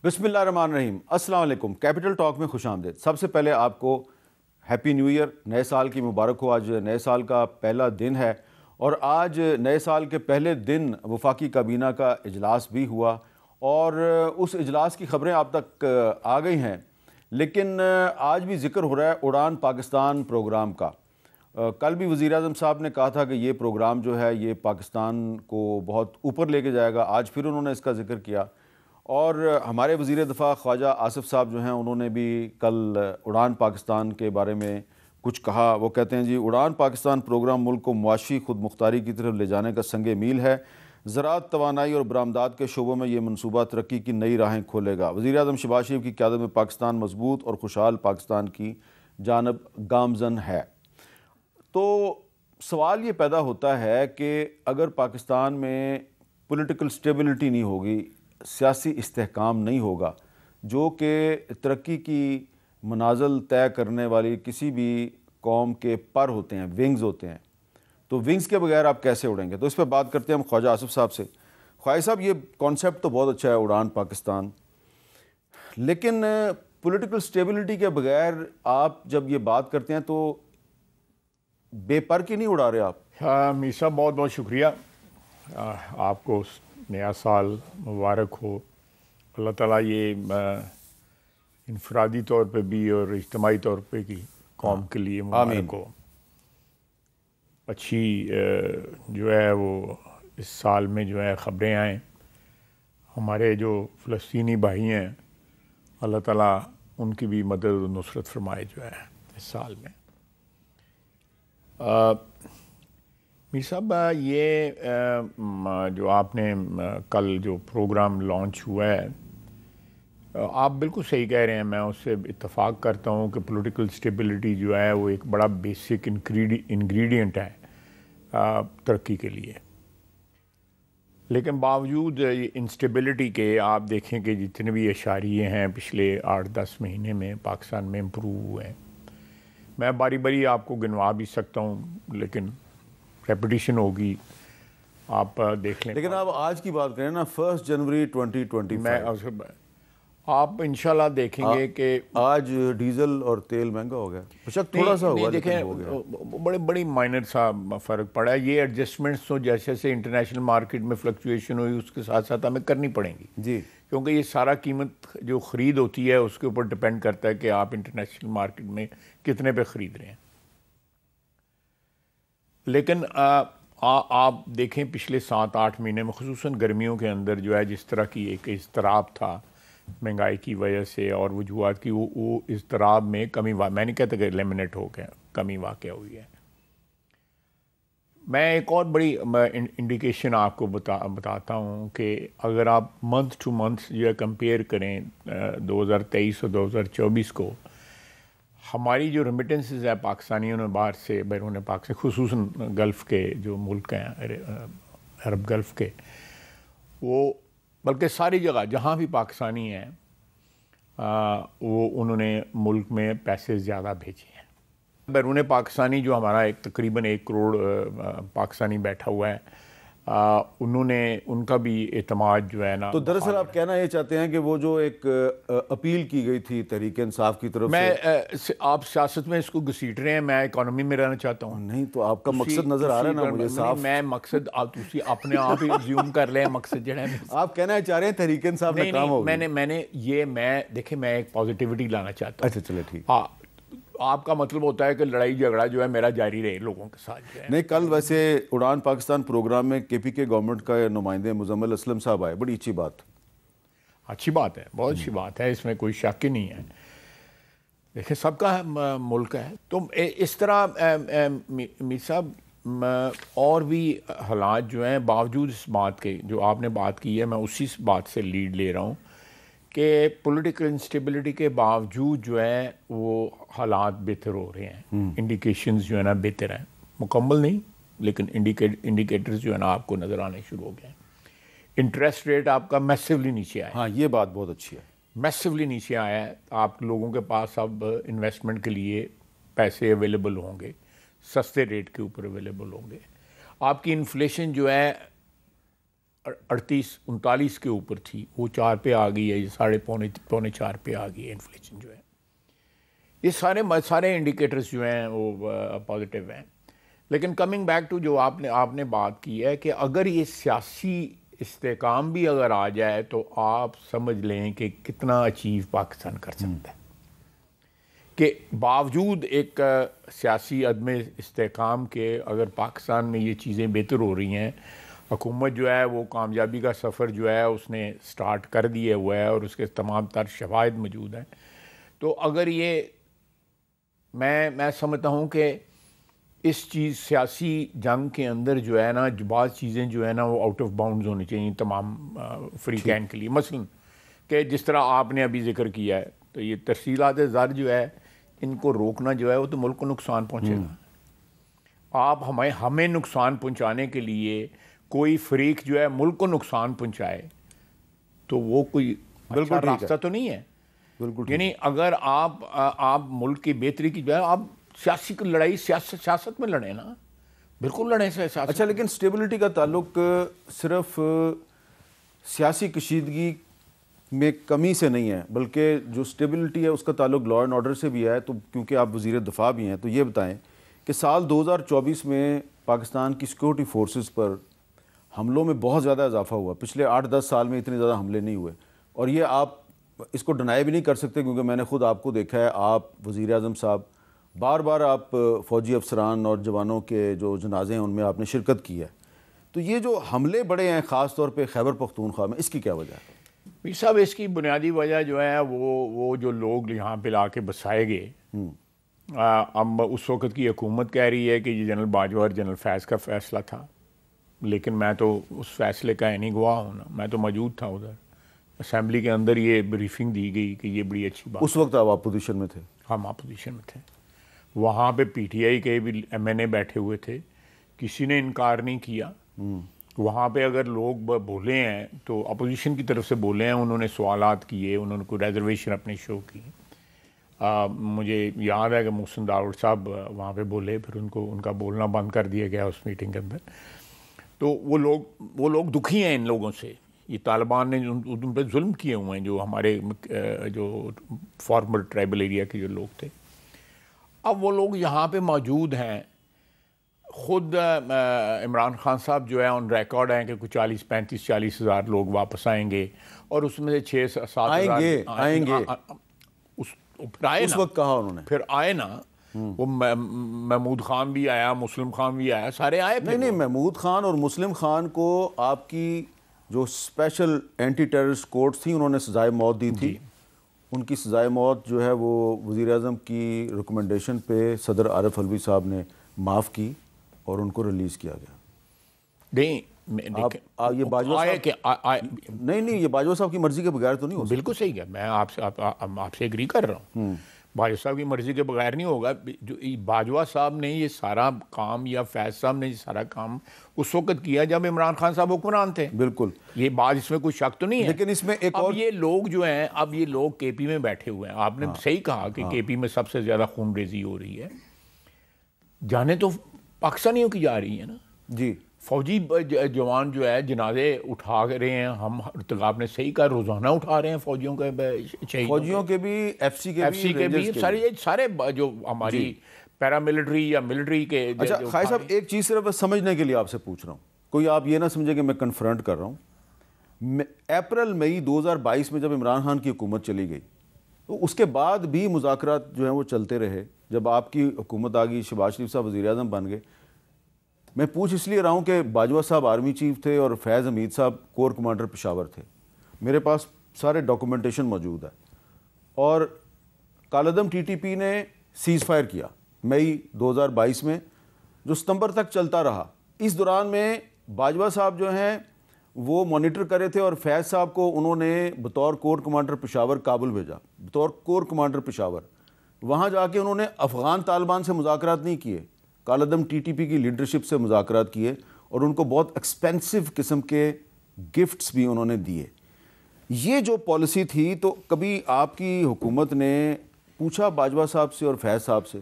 بسم اللہ الرحمن الرحیم۔ السلام علیکم۔ کیپٹل ٹاک میں خوش آمدید۔ سب سے پہلے آپ کو ہیپی نیو ایئر، نئے سال کی مبارک ہو۔ آج نئے سال کا پہلا دن ہے اور آج نئے سال کے پہلے دن وفاقی کابینہ کا اجلاس بھی ہوا اور اس اجلاس کی خبریں آپ تک آ گئی ہیں، لیکن آج بھی ذکر ہو رہا ہے اڑان پاکستان پروگرام کا۔ کل بھی وزیر اعظم صاحب نے کہا تھا کہ یہ پروگرام جو ہے یہ پاکستان کو بہت اوپر لے کے جائے گا، آج پھر انہوں نے اس کا ذکر کیا۔ اور ہمارے وزیر دفاع خواجہ آصف صاحب جو ہیں انہوں نے بھی کل اڑان پاکستان کے بارے میں کچھ کہا۔ وہ کہتے ہیں جی اڑان پاکستان پروگرام ملک کو معاشی خود مختاری کی طرف لے جانے کا سنگ میل ہے، زراعت، توانائی اور برآمدات کے شعبوں میں یہ منصوبہ ترقی کی نئی راہیں کھولے گا۔ وزیر اعظم شہباز شریف کی قیادت میں پاکستان مضبوط اور خوشحال پاکستان کی جانب گامزن ہے۔ تو سوال یہ پیدا ہوتا ہے کہ اگر پاکستان میں پولیٹیکل سٹیبلٹی نہیں ہوگی، سیاسی استحکام نہیں ہوگا، جو کہ ترقی کی منازل طے کرنے والی کسی بھی قوم کے پر ہوتے ہیں، ونگز ہوتے ہیں، تو ونگز کے بغیر آپ کیسے اڑیں گے؟ تو اس پہ بات کرتے ہیں ہم خواجہ آصف صاحب سے۔ خواجہ صاحب، یہ کانسیپٹ تو بہت اچھا ہے اڑان پاکستان، لیکن پولیٹیکل سٹیبلٹی کے بغیر آپ جب یہ بات کرتے ہیں تو بے پر کی نہیں اڑا رہے آپ؟ میر صاحب بہت بہت شکریہ۔ آپ کو نیا سال مبارک ہو۔ اللہ تعالیٰ یہ انفرادی طور پہ بھی اور اجتماعی طور پہ کی قوم کے لیے مبارک ہو۔ اچھی جو ہے وہ اس سال میں جو ہے خبریں آئیں، ہمارے جو فلسطینی بھائی ہیں اللہ تعالیٰ ان کی بھی مدد و نصرت فرمائے جو ہے اس سال میں۔ میر صاحب، یہ جو آپ نے کل جو پروگرام لانچ ہوا ہے، آپ بالکل صحیح کہہ رہے ہیں، میں اس سے اتفاق کرتا ہوں کہ پولیٹیکل سٹیبلٹی جو ہے وہ ایک بڑا بیسک انگریڈینٹ ہے ترقی کے لیے۔ لیکن باوجود انسٹیبلٹی کے آپ دیکھیں کہ جتنے بھی اشاریے ہیں پچھلے 8-10 مہینے میں پاکستان میں امپروو ہوئے ہیں۔ میں باری باری آپ کو گنوا بھی سکتا ہوں لیکن ریپیٹیشن ہوگی، آپ دیکھ لیں۔ لیکن آپ آج کی بات کریں نا، 1 جنوری 2025، میں آپ انشاءاللہ دیکھیں گے کہ آج ڈیزل اور تیل مہنگا ہو گیا، بشک تھوڑا سا ہوا لیکن ہو گیا۔ بڑی مائنر سا فرق پڑا ہے۔ یہ ایڈجسٹمنٹس تو جیسے انٹرنیشنل مارکیٹ میں فلکچویشن ہوئی اس کے ساتھ ساتھ ہمیں کرنی پڑیں گی جی، کیونکہ یہ سارا قیمت جو خرید ہوتی ہے اس کے اوپر ڈپینڈ کرتا ہے کہ آپ انٹرنیشنل مارکیٹ میں کتنے پہ خرید رہے ہیں۔ لیکن آپ دیکھیں پچھلے 7-8 مہینے میں خصوصاً گرمیوں کے اندر جو ہے جس طرح کی ایک اضطراب تھا مہنگائی کی وجہ سے اور وجوہات کی، وہ اضطراب میں کمی میں نہیں کہتا کہ ایلیمنیٹ ہو گیا، کمی واقع ہوئی ہے۔ میں ایک اور بڑی انڈیکیشن آپ کو بتاتا ہوں کہ اگر آپ منتھ ٹو منتھ جو ہے کمپیئر کریں 2023 اور 2024 کو، ہماری جو ریمیٹنسز ہے پاکستانیوں نے باہر سے بیرون پاکستان، خصوصاً گلف کے جو ملک ہیں عرب گلف کے، وہ بلکہ ساری جگہ جہاں بھی پاکستانی ہیں وہ انہوں نے ملک میں پیسے زیادہ بھیجے ہیں۔ بیرون پاکستانی جو ہمارا ایک تقریباً 1 کروڑ پاکستانی بیٹھا ہوا ہے، انہوں نے ان کا بھی اعتماد جو ہے نا، تو دراصل آپ کہنا یہ چاہتے ہیں کہ وہ جو ایک اپیل کی گئی تھی تحریک انصاف کی طرف سے، آپ سیاست میں اس کو گھسیٹ رہے ہیں، میں اکانومی میں رہنا چاہتا ہوں۔ نہیں تو آپ کا مقصد نظر آ رہا ہے نا مجھے صاف۔ میں مقصد آپ اپنے آپ ہی زیوم کر لیں مقصد جڑا ہے۔ آپ کہنا چاہ رہے ہیں تحریک انصاف میں کام ہوگا؟ میں دیکھیں میں ایک پازیٹیوٹی لانا چاہتا ہوں۔ اچھا چلے ٹھیک۔ آپ کا مطلب ہوتا ہے کہ لڑائی جھگڑا جو ہے میرا جاری رہے لوگوں کے ساتھ جو ہے۔ نہیں، کل ویسے اڑان پاکستان پروگرام میں کے پی کے گورنمنٹ کا نمائندے مزمل اسلم صاحب آئے، بڑی اچھی بات ہے، بہت اچھی بات ہے، اس میں کوئی شک ہی نہیں ہے۔ دیکھیں سب کا ملک ہے، تو اس طرح میر صاحب اور بھی حالات جو ہیں باوجود اس بات کے جو آپ نے بات کی ہے، میں اسی بات سے لیڈ لے رہا ہوں کہ پولیٹیکل انسٹیبلٹی کے باوجود جو ہے وہ حالات بہتر ہو رہے ہیں، انڈیکیشنز جو ہے نا بہتر ہیں، مکمل نہیں لیکن انڈیکیٹرز جو ہے نا آپ کو نظر آنے شروع ہو گئے ہیں۔ انٹرسٹ ریٹ آپ کا میسیولی نیچے آیا ہے۔ ہاں، یہ بات بہت اچھی ہے، میسیولی نیچے آیا ہے۔ آپ لوگوں کے پاس اب انویسٹمنٹ کے لیے پیسے اویلیبل ہوں گے، سستے ریٹ کے اوپر اویلیبل ہوں گے۔ آپ کی انفلیشن جو ہے 38-39 کے اوپر تھی، وہ 4 پہ آ گئی ہے، یہ 3.5 پہ آ گئی ہے انفلیشن جو ہے. یہ سارے انڈیکیٹرز جو ہیں وہ پازیٹیو ہیں. لیکن کمنگ بیک ٹو جو آپ نے بات کی ہے کہ اگر یہ سیاسی استحکام بھی اگر آ جائے تو آپ سمجھ لیں کہ کتنا اچیو پاکستان کر سکتا ہے. کہ باوجود ایک سیاسی عدم استحکام کے اگر پاکستان میں یہ چیزیں بہتر ہو رہی ہیں، حکومت جو ہے وہ کامیابی کا سفر جو ہے اس نے سٹارٹ کر دیا ہوا ہے اور اس کے تمام تر شواہد موجود ہیں، تو اگر یہ میں سمجھتا ہوں کہ اس چیز سیاسی جنگ کے اندر جو ہے نا بعض چیزیں جو ہے نا وہ آؤٹ آف باؤنڈز ہونی چاہیے تمام فریقین کے لیے. مثلا کہ جس طرح آپ نے ابھی ذکر کیا ہے، تو یہ ترسیلات زر جو ہے ان کو روکنا جو ہے وہ تو ملک کو نقصان پہنچے گا. آپ ہمیں نقصان پہنچانے کے لیے کوئی فریق جو ہے ملک کو نقصان پہنچائے تو وہ کوئی اچھا راستہ تو نہیں ہے. بالکل. یعنی اگر آپ ملک کی بہتری کی جو ہے آپ سیاسی لڑائی سیاست میں لڑیں نا، بالکل لڑیں سیاست. اچھا، لیکن سٹیبلٹی کا تعلق صرف سیاسی کشیدگی میں کمی سے نہیں ہے، بلکہ جو سٹیبلٹی ہے اس کا تعلق لا اینڈ آرڈر سے بھی ہے. تو کیونکہ آپ وزیر دفاع بھی ہیں تو یہ بتائیں کہ سال 2024 میں پاکستان کی سیکورٹی فورسز پر حملوں میں بہت زیادہ اضافہ ہوا. پچھلے 8-10 سال میں اتنے زیادہ حملے نہیں ہوئے، اور یہ آپ اس کو ڈنائی بھی نہیں کر سکتے کیونکہ میں نے خود آپ کو دیکھا ہے. آپ وزیر اعظم صاحب بار بار آپ فوجی افسران اور جوانوں کے جو جنازے ہیں ان میں آپ نے شرکت کی ہے. تو یہ جو حملے بڑے ہیں خاص طور پہ خیبر پختونخوا میں، اس کی کیا وجہ ہے؟ میر صاحب اس کی بنیادی وجہ جو ہے وہ جو لوگ یہاں پہ لا کے بسائے گئے، اب اس وقت کی حکومت کہہ رہی ہے کہ یہ جنرل باجوہ اور جنرل فیض کا فیصلہ تھا، لیکن میں تو اس فیصلے کا نہیں گواہ ہوں نا، میں تو موجود تھا ادھر اسمبلی کے اندر. یہ بریفنگ دی گئی کہ یہ بڑی اچھی بات. اس وقت آپ اپوزیشن میں تھے؟ ہم اپوزیشن میں تھے. وہاں پہ پی ٹی آئی کے بھی ایم این اے بیٹھے ہوئے تھے، کسی نے انکار نہیں کیا. وہاں پہ اگر لوگ بولے ہیں تو اپوزیشن کی طرف سے بولے ہیں، انہوں نے سوالات کیے، انہوں نے کوئی ریزرویشن اپنے شو کی. مجھے یاد ہے کہ محسن داؤد صاحب وہاں پہ بولے، پھر ان کا بولنا بند کر دیا گیا اس میٹنگ کے اندر. تو وہ لوگ دکھی ہیں ان لوگوں سے. یہ طالبان نے ان پہ ظلم کیے ہوئے ہیں جو ہمارے جو فارمر ٹرائبل ایریا کے جو لوگ تھے. اب وہ لوگ یہاں پہ موجود ہیں. خود عمران خان صاحب جو ہے آن ریکارڈ ہیں کہ کچھ 40 ہزار لوگ واپس آئیں گے، اور اس میں سے 6-7 آئیں گے. پھر آئے اس وقت کہا انہوں نے، پھر آئے نا. وہ محمود خان بھی آیا، مسلم خان بھی آیا، سارے آئے. نہیں، محمود خان اور مسلم خان کو آپ کی جو اسپیشل اینٹی ٹیررسٹ کورٹس تھیں انہوں نے سزائے موت دی تھی. ان کی سزائے موت جو ہے وہ وزیر اعظم کی ریکمنڈیشن پہ صدر عارف الوی صاحب نے معاف کی اور ان کو ریلیز کیا گیا. نہیں، یہ باجوہ نہیں، یہ باجوہ صاحب کی مرضی کے بغیر تو نہیں ہو سکتا. بالکل صحیح ہے، میں آپ سے ایگری کر رہا ہوں. باجوہ صاحب کی مرضی کے بغیر نہیں ہوگا. جو باجوہ صاحب نے یہ سارا کام یا فیض صاحب نے یہ سارا کام اس وقت کیا جب عمران خان صاحب حکمران تھے. بالکل، یہ بات اس میں کوئی شک تو نہیں ہے. لیکن اس میں ایک اور یہ لوگ جو ہیں، اب یہ لوگ کے پی میں بیٹھے ہوئے ہیں. آپ نے صحیح کہا کہ کے پی میں سب سے زیادہ خون ریزی ہو رہی ہے. جانے تو پاکستانیوں کی جا رہی ہیں نا. جی، فوجی جوان جو ہے جنازے اٹھا رہے ہیں. ہم ارتقاب نے صحیح کہا، روزانہ اٹھا رہے ہیں فوجیوں کے بھی، ایف سی کے بھی سارے جو ہماری پیراملٹری یا ملٹری کے. اچھا خواجہ صاحب، ایک چیز صرف سمجھنے کے لیے آپ سے پوچھ رہا ہوں، کوئی آپ یہ نہ سمجھے کہ میں کنفرنٹ کر رہا ہوں. اپریل-مئی 2022 میں جب عمران خان کی حکومت چلی گئی تو اس کے بعد بھی مذاکرات جو ہیں وہ چلتے رہے. جب آپ کی حکومت آ گئی، شہباز شریف صاحب وزیر اعظم بن گئے. میں پوچھ اس لیے رہا ہوں کہ باجوہ صاحب آرمی چیف تھے اور فیض حمید صاحب کور کمانڈر پشاور تھے. میرے پاس سارے ڈاکومنٹیشن موجود ہے. اور کالعدم ٹی ٹی پی نے سیز فائر کیا مئی 2022 میں، جو ستمبر تک چلتا رہا. اس دوران میں باجوہ صاحب جو ہیں وہ مانیٹر کرے تھے اور فیض صاحب کو انہوں نے بطور کور کمانڈر پشاور کابل بھیجا، بطور کور کمانڈر پشاور. وہاں جا کے انہوں نے افغان طالبان سے مذاکرات نہیں کیے، کالعدم ٹی ٹی پی کی لیڈرشپ سے مذاکرات کیے اور ان کو بہت ایکسپینسو قسم کے گفٹس بھی انہوں نے دیے. یہ جو پالیسی تھی، تو کبھی آپ کی حکومت نے پوچھا باجوہ صاحب سے اور فیض صاحب سے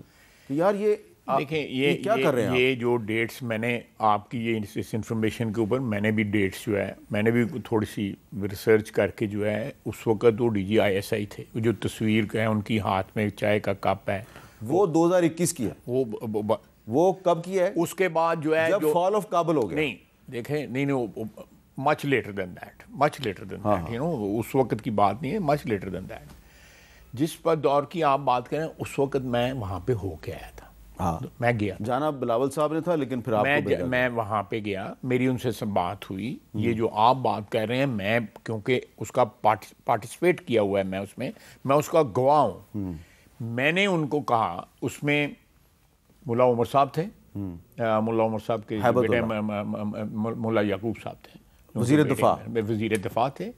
کہ یار یہ دیکھیں یہ کیا کر رہے ہیں یہ جو ڈیٹس میں نے آپ کی یہ اس انفارمیشن کے اوپر میں نے بھی ڈیٹس جو ہے میں نے بھی تھوڑی سی ریسرچ کر کے جو ہے اس وقت وہ D G I S I تھے جو تصویر ہے ان کی ہاتھ میں چائے کا کپ ہے وہ 2021 کی ہے وہ کب کی ہے اس کے بعد جو ہے جب فال آف کابل ہو گیا نہیں دیکھیں نہیں مچ لیٹر دین دیٹ اس وقت کی بات نہیں ہے مچ لیٹر دین دیٹ جس پر دور کی آپ بات کریں اس وقت میں وہاں پہ ہو کے آیا تھا میں گیا جانا بلاول صاحب نے تھا لیکن پھر آپ کو میں وہاں پہ گیا میری ان سے بات ہوئی یہ جو آپ بات کر رہے ہیں میں کیونکہ اس کا پارٹیسپیٹ کیا ہوا ہے میں اس کا گواہ ہوں میں نے ان کو کہا اس میں ملا عمر صاحب تھے ملا عمر صاحب کے بیٹے ملا یعقوب صاحب تھے وزیر دفاع تھے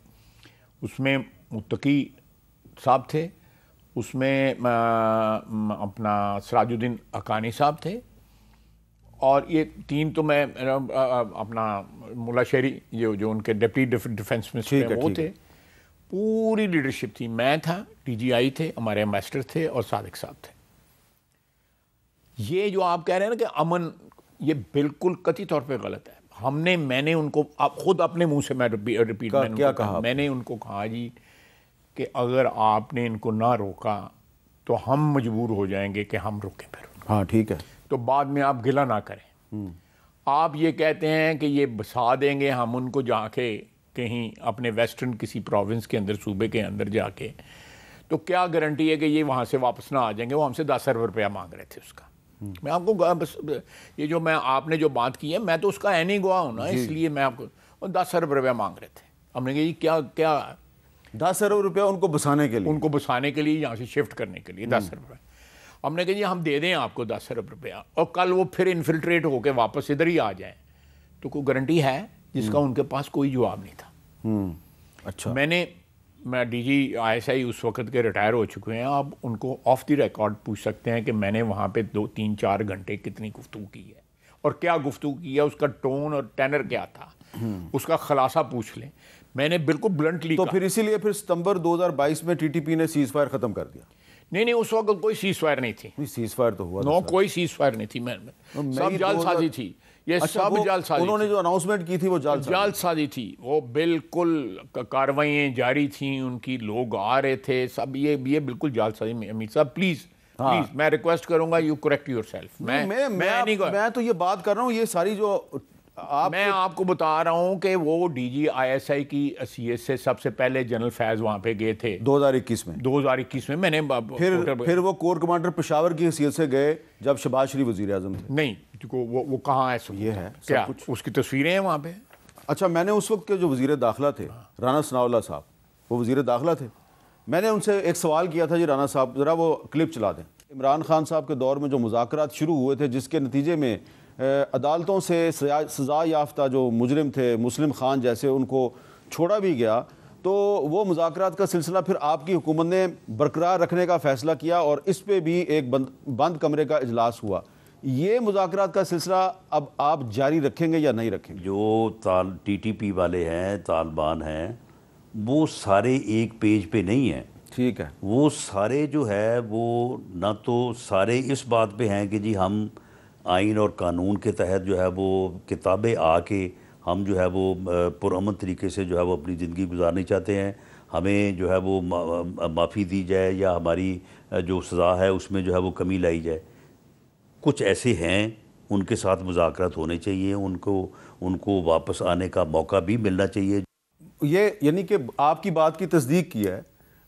اس میں متقی صاحب تھے اس میں اپنا سراج الدین حقانی صاحب تھے اور یہ تین تو میں اپنا ملا شہری جو ان کے ڈپٹی ڈیفنس منسٹر وہ تھے پوری لیڈرشپ تھی میں تھا ڈی جی آئی تھے ہمارے ایمبیسڈر تھے اور صادق صاحب تھے یہ جو آپ کہہ رہے ہیں نا کہ امن یہ بالکل قطعی طور پہ غلط ہے میں نے ان کو خود اپنے منہ سے میں ریپیٹ میں نے ان کو کہا جی کہ اگر آپ نے ان کو نہ روکا تو ہم مجبور ہو جائیں گے کہ ہم روکیں پھر ہاں ٹھیک ہے تو بعد میں آپ گلہ نہ کریں آپ یہ کہتے ہیں کہ یہ بسا دیں گے ہم ان کو جا کے کہیں اپنے ویسٹرن کسی پروونس کے اندر صوبے کے اندر جا کے تو کیا گارنٹی ہے کہ یہ وہاں سے واپس نہ آ جائیں گے وہ ہم سے 10 ارب روپیہ مانگ رہے تھے اس کا میں آپ کو یہ جو آپ نے جو بات کی ہے میں تو اس کا عینی گواہ ہوں نا اس لیے میں آپ کو 10 ارب روپیہ مانگ رہے تھے ہم نے کہا کیا 10 ارب روپیہ ان کو بسانے کے لیے یہاں سے شفٹ کرنے کے لیے 10 ارب روپیہ ہم نے کہا جی ہم دے دیں آپ کو 10 ارب روپیہ اور کل وہ پھر انفلٹریٹ ہو کے واپس ادھر ہی آ جائیں تو کوئی گارنٹی ہے جس کا ان کے پاس کوئی جواب نہیں تھا اچھا میں D G I S I اس وقت کے ریٹائر ہو چکے ہیں آپ ان کو آف دی ریکارڈ پوچھ سکتے ہیں کہ میں نے وہاں پہ 2-3-4 گھنٹے کتنی گفتگو کی ہے اور کیا گفتگو کی ہے اس کا ٹون اور ٹینر کیا تھا اس کا خلاصہ پوچھ لیں میں نے بالکل بلنٹلی تو پھر اسی لیے پھر ستمبر 2022 میں ٹی ٹی پی نے سیز فائر ختم کر دیا نہیں اس وقت کوئی سیز فائر نہیں تھی سیز فائر تو ہوا کوئی سیز فائر نہیں تھی سب جال سازی تھی یہ سب جال سازی انہوں نے جو اناؤنسمنٹ کی تھی وہ جال سازی تھی وہ بالکل کاروائیاں جاری تھیں ان کی لوگ آ رہے تھے سب یہ بالکل جال سازی امیر صاحب پلیز میں ریکویسٹ کروں گا یو کریکٹ یور سیلف میں تو یہ بات کر رہا ہوں یہ ساری جو میں آپ کو بتا رہا ہوں کہ وہ D G I S I کی حیثیت سے سب سے پہلے جنرل فیض وہاں پہ گئے تھے 2021 میں نے پھر وہ کور کمانڈر پشاور کی حیثیت سے گئے جب شہباز شریف وزیر اعظم تھے نہیں وہ کہاں ہے یہ ہے کیا اس کی تصویریں ہیں وہاں پہ اچھا میں نے اس وقت کے جو وزیر داخلہ تھے رانا ثناء اللہ صاحب وہ وزیر داخلہ تھے میں نے ان سے ایک سوال کیا تھا جی رانا صاحب ذرا وہ کلپ چلا دیں عمران خان صاحب کے دور میں جو مذاکرات شروع ہوئے تھے جس کے نتیجے میں عدالتوں سے سزا یافتہ جو مجرم تھے مسلم خان جیسے ان کو چھوڑا بھی گیا تو وہ مذاکرات کا سلسلہ پھر آپ کی حکومت نے برقرار رکھنے کا فیصلہ کیا اور اس پہ بھی ایک بند کمرے کا اجلاس ہوا یہ مذاکرات کا سلسلہ اب آپ جاری رکھیں گے یا نہیں رکھیں گے؟ جو ٹی ٹی پی والے ہیں طالبان ہیں وہ سارے ایک پیج پہ نہیں ہیں ٹھیک ہے وہ سارے جو ہے وہ نہ تو سارے اس بات پہ ہیں کہ جی ہم آئین اور قانون کے تحت جو ہے وہ کتابیں آ کے ہم جو ہے وہ پرامن طریقے سے جو ہے وہ اپنی زندگی گزارنی چاہتے ہیں ہمیں جو ہے وہ معافی دی جائے یا ہماری جو سزا ہے اس میں جو ہے وہ کمی لائی جائے کچھ ایسے ہیں ان کے ساتھ مذاکرات ہونے چاہیے ان کو واپس آنے کا موقع بھی ملنا چاہیے یہ یعنی کہ آپ کی بات کی تصدیق کی ہے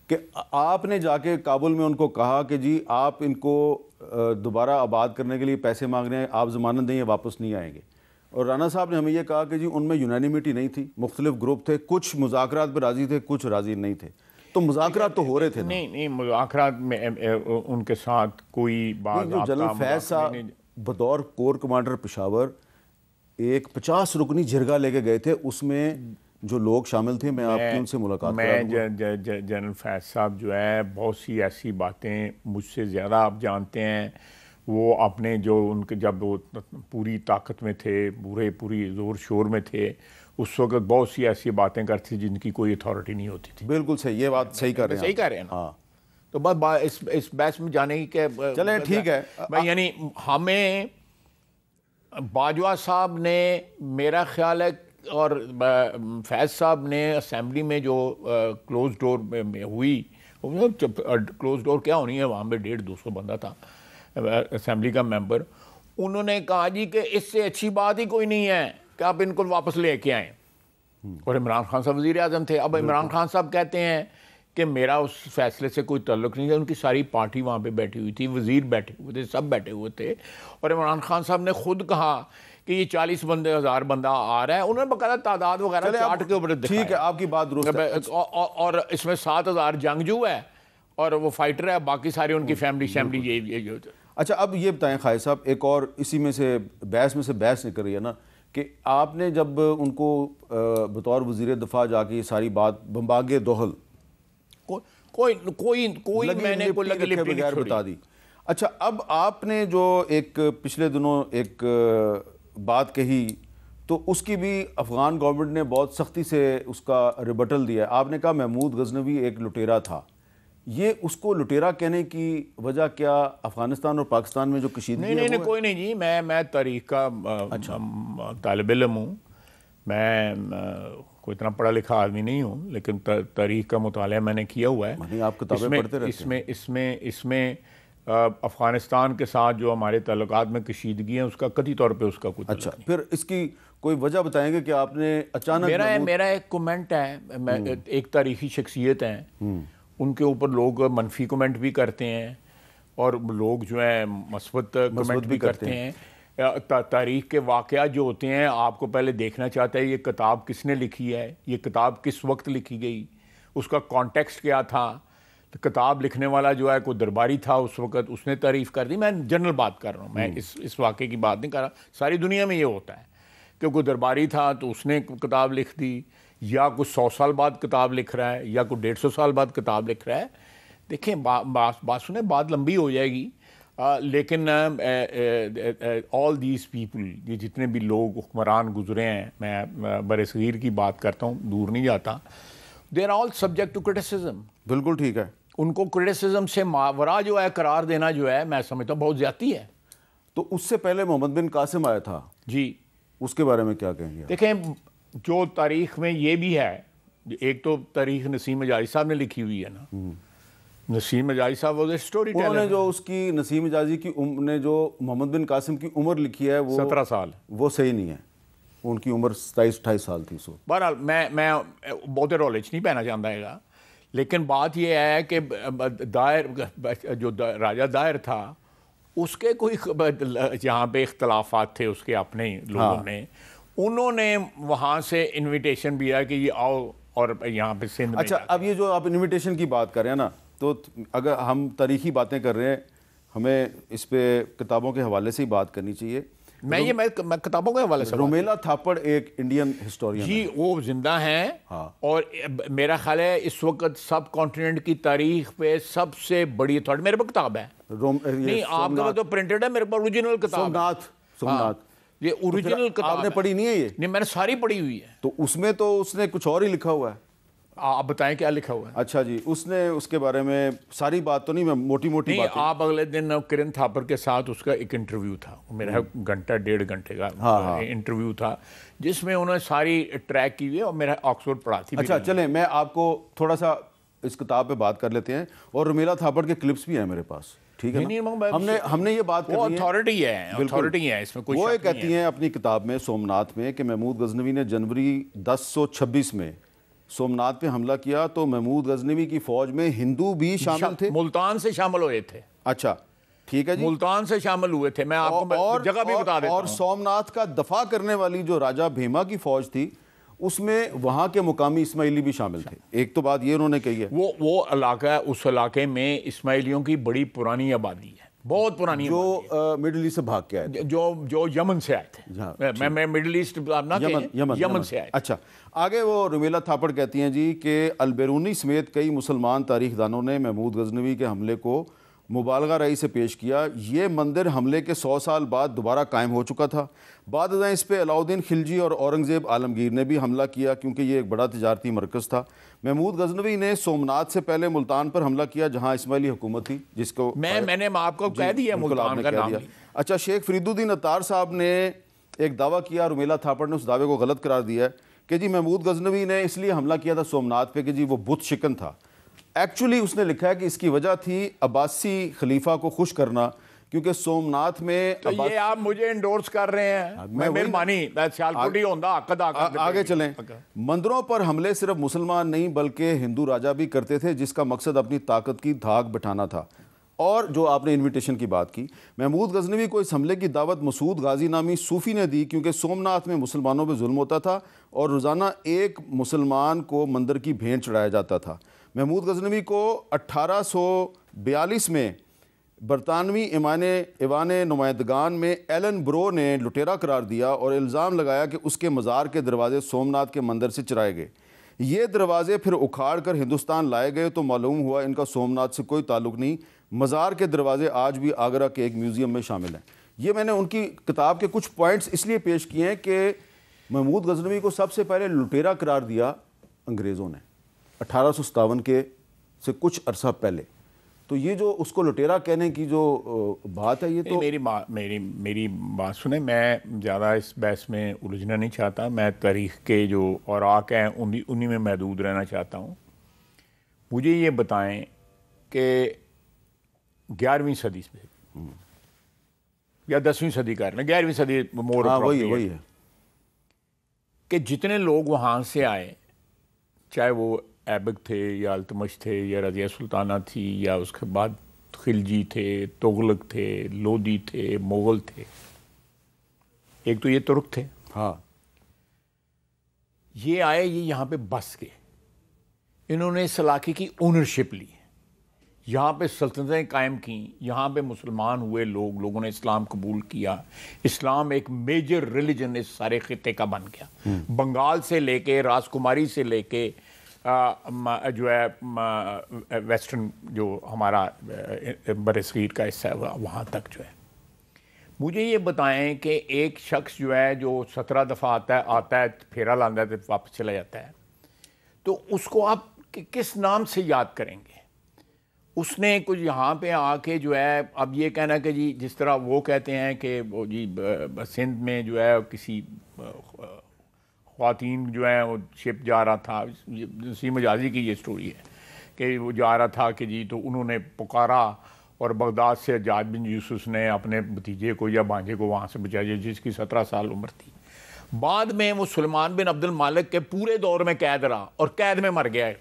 کہ آپ نے جا کے کابل میں ان کو کہا کہ جی آپ ان کو دوبارہ آباد کرنے کے لیے پیسے مانگ رہے ہیں آپ ضمانت دیں یہ واپس نہیں آئیں گے اور رانا صاحب نے ہمیں یہ کہا کہ جی ان میں یونانیمیٹی نہیں تھی مختلف گروپ تھے کچھ مذاکرات پہ راضی تھے کچھ راضی نہیں تھے تو مذاکرات تو ہو رہے تھے نہیں مذاکرات میں ان کے ساتھ کوئی بات جنرل فیض صاحب بطور کور کمانڈر پشاور ایک 50 رکنی جرگہ لے کے گئے تھے اس میں جو لوگ شامل تھے میں آپ کی ان سے ملاقات میں جنرل فیض صاحب جو ہے بہت سی ایسی باتیں مجھ سے زیادہ آپ جانتے ہیں وہ اپنے جو ان کے جب وہ پوری طاقت میں تھے پوری زور شور میں تھے اس وقت بہت سی ایسی باتیں کرتے تھے جن کی کوئی اتھارٹی نہیں ہوتی تھی بالکل صحیح یہ بات صحیح کر رہے ہیں نا تو بس اس بحث میں جانے کی کہ چلیں ٹھیک ہے بھائی، یعنی ہمیں باجوہ صاحب نے، میرا خیال ہے، اور فیض صاحب نے اسمبلی میں جو کلوز ڈور میں ہوئی، کلوز ڈور کیا ہونی ہے، وہاں پہ 150-200 بندہ تھا اسمبلی کا ممبر، انہوں نے کہا جی کہ اس سے اچھی بات ہی کوئی نہیں ہے کہ آپ ان کو واپس لے کے آئیں. اور عمران خان صاحب وزیر اعظم تھے. اب عمران خان صاحب کہتے ہیں کہ میرا اس فیصلے سے کوئی تعلق نہیں ہے. ان کی ساری پارٹی وہاں پہ بیٹھی ہوئی تھی، وزیر بیٹھے ہوئے تھے، سب بیٹھے ہوئے تھے. اور عمران خان صاحب نے خود کہا کہ یہ 40,000 بندہ آ رہا ہے. انہوں نے باقاعدہ تعداد وغیرہ چارٹ کے اوپر دکھایا. ٹھیک ہے، آپ کی بات درست ہے. اور اس میں 7,000 جنگجو ہے اور وہ فائٹر ہے، باقی سارے ان کی فیملی یہ ہوتے. اچھا، اب یہ بتائیں خالد صاحب، ایک اور اسی میں سے بحث نکل رہی ہے نا کہ آپ نے جب ان کو بطور وزیر دفاع جا کے یہ ساری بات بمباگے دوہل کوئی میں نے کوئی لگے بغیر بتا دی. اچھا، اب آپ نے جو ایک پچھلے دنوں ایک بات کہی تو اس کی بھی افغان گورنمنٹ نے بہت سختی سے اس کا ریبٹل دیا. آپ نے کہا محمود غزنوی ایک لٹیرا تھا. یہ اس کو لٹیرا کہنے کی وجہ کیا افغانستان اور پاکستان میں جو کشیدگی ہے؟ نہیں کوئی نہیں جی، میں تاریخ کا طالب علم ہوں. میں کوئی اتنا پڑھا لکھا آدمی نہیں ہوں، لیکن تاریخ کا مطالعہ میں نے کیا ہوا ہے. آپ کتابیں پڑھتے رہتے ہیں. اس میں افغانستان کے ساتھ جو ہمارے تعلقات میں کشیدگی ہیں اس کا قطعی طور پہ اس کا کوئی اچھا، پھر اس کی کوئی وجہ بتائیں گے کہ آپ نے اچانک؟ میرا ایک کومنٹ ہے، ایک تاریخی شخصیت ہیں، ان کے اوپر لوگ منفی کومنٹ بھی کرتے ہیں اور لوگ جو ہیں مثبت کومنٹ بھی کرتے ہیں. تاریخ کے واقعات جو ہوتے ہیں آپ کو پہلے دیکھنا چاہتا ہے یہ کتاب کس نے لکھی ہے، یہ کتاب کس وقت لکھی گئی، اس کا کانٹیکسٹ کیا تھا. کتاب لکھنے والا جو ہے کوئی درباری تھا اس وقت، اس نے تعریف کر دی. میں جنرل بات کر رہا ہوں، میں اس واقعے کی بات نہیں کر رہا. ساری دنیا میں یہ ہوتا ہے کہ کوئی درباری تھا تو اس نے کتاب لکھ دی، یا کوئی 100 سال بعد کتاب لکھ رہا ہے، یا کوئی 150 سال بعد کتاب لکھ رہا ہے. دیکھیں بات سنیں، بات لمبی ہو جائے گی، لیکن آل دیز پیپل، یہ جتنے بھی لوگ حکمران گزرے ہیں، میں برصغیر کی بات کرتا ہوں، دور نہیں جاتا، they are all subject to criticism. بالکل ٹھیک ہے. ان کو کرٹیسزم سے ماورا جو ہے قرار دینا جو ہے میں سمجھتا ہوں بہت زیادتی ہے. تو اس سے پہلے محمد بن قاسم آیا تھا جی، اس کے بارے میں کیا کہیں گے؟ دیکھیں جو تاریخ میں یہ بھی ہے، ایک تو تاریخ نسیم حجازی صاحب نے لکھی ہوئی ہے نا. نسیم حجازی صاحب وہ اسٹوری ٹیلر، انہوں نے جو اس کی نسیم حجازی کی نے جو محمد بن قاسم کی عمر لکھی ہے وہ 17 سال، وہ صحیح نہیں ہے. ان کی عمر 27-28 سال تھی. بہرحال میں بہت رولج نہیں پہنا چاہتا ہے، لیکن بات یہ ہے کہ دائر جو راجہ دائر تھا اس کے کوئی جہاں پہ اختلافات تھے اس کے اپنے لوگوں نے، انہوں نے وہاں سے انویٹیشن بھی ہے کہ یہ آؤ اور یہاں پہ سندھ میں. اچھا، اب یہ جو آپ انویٹیشن کی بات کر رہے ہیں نا، تو اگر ہم تاریخی باتیں کر رہے ہیں، ہمیں اس پہ کتابوں کے حوالے سے ہی بات کرنی چاہیے. میں کتابوں کے حوالے سے، رومیلا تھاپڑ ایک انڈین ہسٹورین جی، وہ زندہ ہیں اور میرا خیال ہے اس وقت سب کانٹیننٹ کی تاریخ پہ سب سے بڑی اتھارٹی. میرے پاس کتاب ہے، نہیں آپ کے پاس تو پرنٹڈ ہے، میرے پاس اوریجنل کتاب ہے. سومناتھ یہ اوریجنل کتاب آپ نے پڑھی نہیں ہے؟ یہ نہیں، میں نے ساری پڑھی ہوئی ہے. تو اس میں تو اس نے کچھ اور ہی لکھا ہوا ہے. آپ بتائیں کیا لکھا ہوا ہے. اچھا جی، اس نے اس کے بارے میں ساری بات تو نہیں، میں موٹی بات. آپ اگلے دن کرن تھاپر کے ساتھ اس کا ایک انٹرویو تھا، میرا 1.5 گھنٹے کا انٹرویو تھا جس میں انہوں نے ساری ٹریک کی ہوئی ہے اور میرا آکسفورڈ پڑھا تھی. اچھا چلیں، میں آپ کو تھوڑا سا اس کتاب پہ بات کر لیتے ہیں، اور رومیلا تھاپڑ کے کلپس بھی ہیں میرے پاس. ٹھیک ہے، ہم نے یہ بات کرنی ہے. اتھارٹی ہے اس میں کوئی. وہ یہ کہتی ہیں اپنی کتاب میں سومناتھ میں کہ محمود غزنوی نے جنوری 1026 میں سومناتھ پہ حملہ کیا تو محمود غزنوی کی فوج میں ہندو بھی شامل تھے. ملتان سے شامل ہوئے تھے. اچھا ٹھیک ہے جی، ملتان سے شامل ہوئے تھے. میں آپ کو جگہ بھی بتا دیتا ہوں. اور سومناتھ کا دفاع کرنے والی جو راجہ بھیما کی فوج تھی اس میں وہاں کے مقامی اسماعیلی بھی شامل تھے. ایک تو بات یہ انہوں نے کہی ہے. وہ علاقہ، اس علاقے میں اسماعیلیوں کی بڑی پرانی آبادی ہے، بہت پرانی، جو مڈل ایسٹ سے بھاگ کے آئے تھے، جو یمن سے آئے تھے. میں مڈل ایسٹ یمن سے آئے. اچھا، آگے وہ رومیلا تھاپڑ کہتی ہیں جی کہ البیرونی سمیت کئی مسلمان تاریخ دانوں نے محمود غزنوی کے حملے کو مبالغہ رئی سے پیش کیا۔ یہ مندر حملے کے 100 سال بعد دوبارہ قائم ہو چکا تھا۔ بعد ازاں اس پہ علاؤالدین خلجی اور اورنگزیب عالمگیر نے بھی حملہ کیا کیونکہ یہ ایک بڑا تجارتی مرکز تھا۔ محمود غزنوی نے سومناتھ سے پہلے ملتان پر حملہ کیا جہاں اسماعیلی حکومت تھی، جس کو میں نے آپ کو کہہ دیا ملتان کا نام۔ اچھا، شیخ فرید الدین عطار صاحب نے ایک دعویٰ کیا، رومیلا تھاپڑ نے اس دعوے کو غلط قرار دیا ہے کہ جی محمود غزنوی نے اس لیے حملہ کیا تھا سومناتھ پہ کہ جی وہ بت شکن تھا۔ ایکچولی اس نے لکھا ہے کہ اس کی وجہ تھی عباسی خلیفہ کو خوش کرنا، کیونکہ سومناتھ میں یہ آپ مجھے انڈورس کر رہے ہیں، مہربانی سیالکوٹی ہوندا عقد آگے چلیں۔ مندروں پر حملے صرف مسلمان نہیں بلکہ ہندو راجہ بھی کرتے تھے، جس کا مقصد اپنی طاقت کی دھاک بٹھانا تھا۔ اور جو آپ نے انویٹیشن کی بات کی، محمود غزنوی کو اس حملے کی دعوت مسعود غازی نامی صوفی نے دی کیونکہ سومناتھ میں مسلمانوں پہ ظلم ہوتا تھا اور روزانہ ایک مسلمان کو مندر کی بھینٹ چڑھایا جاتا تھا۔ محمود غزنوی کو 1842 میں برطانوی ایوان نمائندگان میں ایلن برو نے لٹیرا قرار دیا اور الزام لگایا کہ اس کے مزار کے دروازے سومناتھ کے مندر سے چرائے گئے۔ یہ دروازے پھر اکھاڑ کر ہندوستان لائے گئے تو معلوم ہوا ان کا سومناتھ سے کوئی تعلق نہیں۔ مزار کے دروازے آج بھی آگرہ کے ایک میوزیم میں شامل ہیں۔ یہ میں نے ان کی کتاب کے کچھ پوائنٹس اس لیے پیش کیے ہیں کہ محمود غزنوی کو سب سے پہلے لٹیرا قرار دیا انگریزوں نے 1857 کے سے کچھ عرصہ پہلے۔ تو یہ جو اس کو لٹیرا کہنے کی جو بات ہے، یہ تو میری بات سنیں، میں زیادہ اس بحث میں الجھنا نہیں چاہتا، میں تاریخ کے جو اوراق ہیں انہی میں محدود رہنا چاہتا ہوں۔ مجھے یہ بتائیں کہ 11ویں صدی سے یا 10ویں صدی کا 11ویں صدی مور وہی ہے کہ جتنے لوگ وہاں سے آئے، چاہے وہ ایبک تھے یا التمش تھے یا رضیہ سلطانہ تھی یا اس کے بعد خلجی تھے، تغلق تھے، لودھی تھے، مغل تھے، ایک تو یہ ترک تھے، ہاں یہ آئے، یہ یہاں پہ بس گئے، انہوں نے اس علاقے کی اونرشپ لی، یہاں پہ سلطنتیں قائم کیں، یہاں پہ مسلمان ہوئے لوگوں نے اسلام قبول کیا۔ اسلام ایک میجر ریلیجن اس سارے خطے کا بن گیا، بنگال سے لے کے راس کماری سے لے کے جو ہے ویسٹرن جو ہمارا بر صغیر کا حصہ ہے وہاں تک جو ہے۔ مجھے یہ بتائیں کہ ایک شخص جو ہے جو 17 دفعہ آتا ہے پھیرا لاندہ ہے واپس چلا جاتا ہے، تو اس کو آپ کس نام سے یاد کریں گے؟ اس نے کچھ یہاں پہ آ کے جو ہے اب یہ کہنا کہ جی جس طرح وہ کہتے ہیں کہ وہ جی سندھ میں جو ہے کسی خواتین جو ہیں وہ شپ جا رہا تھا، اسی مجازی کی یہ سٹوری ہے کہ وہ جا رہا تھا کہ جی تو انہوں نے پکارا اور بغداد سے حجاج بن یوسف نے اپنے بھتیجے کو یا بھانجے کو وہاں سے بچایا جس کی 17 سال عمر تھی۔ بعد میں وہ سلیمان بن عبد المالک کے پورے دور میں قید رہا اور قید میں مر گیا ہے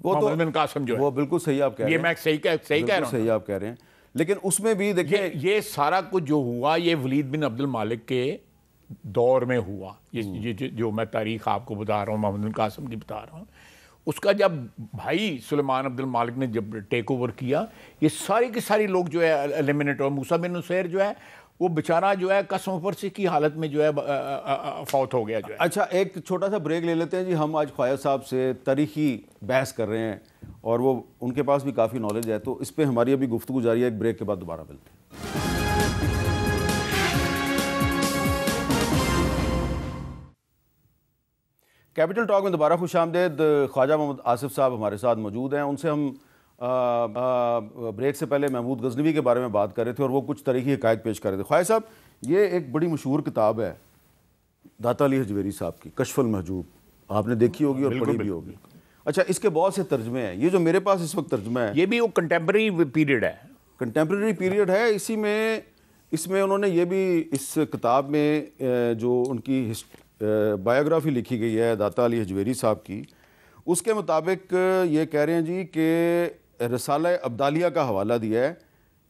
محمد بن قاسم جو ہے۔ وہ بالکل صحیح آپ کہہ رہے ہیں، یہ میں صحیح کہہ رہا ہوں، صحیح آپ کہہ رہے ہیں، لیکن اس میں بھی دیکھیں یہ سارا کچھ جو ہوا یہ ولید بن عبد المالک کے دور میں ہوا۔ یہ جو میں تاریخ آپ کو بتا رہا ہوں، محمد بن قاسم کی بتا رہا ہوں، اس کا جب بھائی سلیمان عبد المالک نے جب ٹیک اوور کیا، یہ ساری کی ساری لوگ جو ہے ایلیمنیٹ، اور موسیٰ بن نصیر جو ہے وہ بیچارہ جو ہے قسم پرسی کی حالت میں جو ہے فوت ہو گیا جو ہے۔ اچھا ایک چھوٹا سا بریک لے لیتے ہیں جی، ہم آج خواجہ صاحب سے تاریخی بحث کر رہے ہیں اور وہ ان کے پاس بھی کافی نالج ہے، تو اس پہ ہماری ابھی گفتگو جاری ہے، ایک بریک کے بعد دوبارہ ملتے ہیں۔ کیپٹل ٹاک میں دوبارہ خوش آمدید۔ خواجہ محمد آصف صاحب ہمارے ساتھ موجود ہیں، ان سے ہم بریک سے پہلے محمود غزنوی کے بارے میں بات کر رہے تھے اور وہ کچھ تاریخی حقائق پیش کر رہے تھے۔ خواجہ صاحب، یہ ایک بڑی مشہور کتاب ہے داتا علی حجویری صاحب کی، کشف المحجوب، آپ نے دیکھی ہوگی اور پڑھی بھی ہوگی۔ اچھا، اس کے بہت سے ترجمے ہیں، یہ جو میرے پاس اس وقت ترجمہ ہے یہ بھی وہ کنٹمپریری پیریڈ ہے، کنٹمپریری پیریڈ ہے۔ اس میں انہوں نے یہ بھی اس کتاب میں جو ان کی بایوگرافی لکھی گئی ہے داتا علی حجویری صاحب کی، اس کے مطابق یہ کہہ رہے ہیں جی کہ رسالہ ابدالیہ کا حوالہ دیا ہے